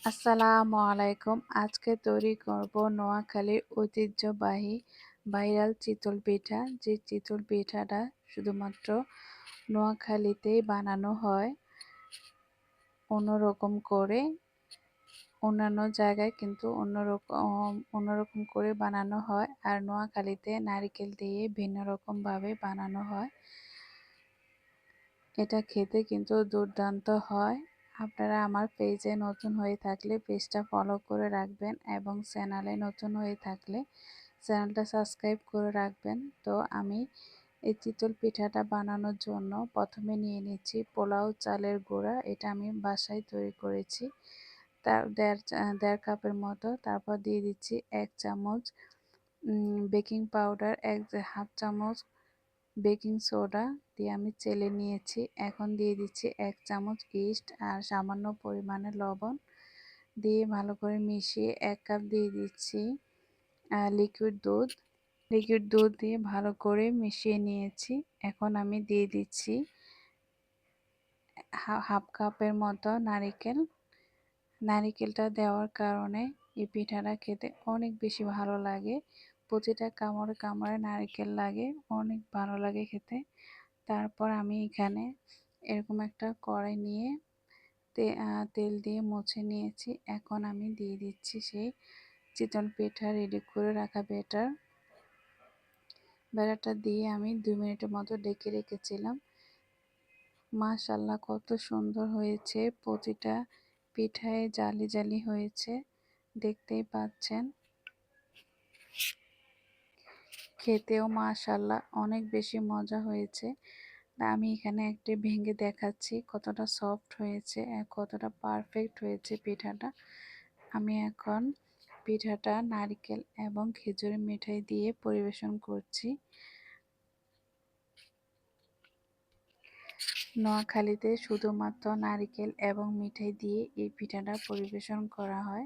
আসসালামু আলাইকুম। আজকে তৈরি করব নোয়াখালীর ঐতিহ্যবাহী ভাইরাল চিতল পিঠা। যে চিতল পিঠাটা শুধুমাত্র নোয়াখালীতেই বানানো হয় অন্যরকম করে। অন্যান্য জায়গায় কিন্তু অন্যরকম করে বানানো হয়, আর নোয়াখালীতে নারিকেল দিয়ে ভিন্ন রকমভাবে বানানো হয়। এটা খেতে কিন্তু দুর্দান্ত হয়। আপনারা আমার পেজে নতুন হয়ে থাকলে পেজটা ফলো করে রাখবেন, এবং চ্যানেলে নতুন হয়ে থাকলে চ্যানেলটা সাবস্ক্রাইব করে রাখবেন। তো আমি এই চিতল পিঠাটা বানানোর জন্য প্রথমে নিয়ে নিচ্ছি পোলাও চালের গুঁড়া। এটা আমি বাসায় তৈরি করেছি, তার দেড় কাপের মতো। তারপর দিয়ে দিচ্ছি 1 চামচ বেকিং পাউডার, হাফ চামচ বেকিং সোডা দিয়ে আমি চেলে নিয়েছি। এখন দিয়ে দিচ্ছি 1 চামচ ইস্ট আর সামান্য পরিমাণে লবণ দিয়ে ভালো করে মিশিয়ে 1 কাপ দিয়ে দিচ্ছি লিকুইড দুধ। লিকুইড দুধ দিয়ে ভালো করে মিশিয়ে নিয়েছি। এখন আমি দিয়ে দিচ্ছি হাফ কাপের মতো নারিকেল। নারিকেলটা দেওয়ার কারণে এই পিঠাটা খেতে অনেক বেশি ভালো লাগে। প্রতিটা কামড়ে কামড়ে নারকেল লাগে, অনেক ভালো লাগে খেতে। তারপর আমি এখানে এরকম একটা কড়াই নিয়ে তেল দিয়ে মুছে নিয়েছি। এখন আমি দিয়ে দিচ্ছি সেই চিতল পিঠা রেডি করে রাখা ব্যাটারটা দিয়ে আমি 2 মিনিটের মতো ডেকে রেখেছিলাম। মাশাআল্লাহ, কত সুন্দর হয়েছে! প্রতিটা পিঠায় জালি জালি হয়েছে, দেখতেই পাচ্ছেন। খেতেও মাশাআল্লাহ অনেক বেশি মজা হয়েছে। আমি এখানে একটি ভেঙে দেখাচ্ছি কতটা সফট হয়েছে, কতটা পারফেক্ট হয়েছে পিঠাটা। আমি এখন পিঠাটা নারকেল এবং খেজুরের মিঠাই দিয়ে পরিবেশন করছি। নোয়াখালীতে শুধুমাত্র নারকেল এবং মিঠাই দিয়ে এই পিঠাটা পরিবেশন করা হয়।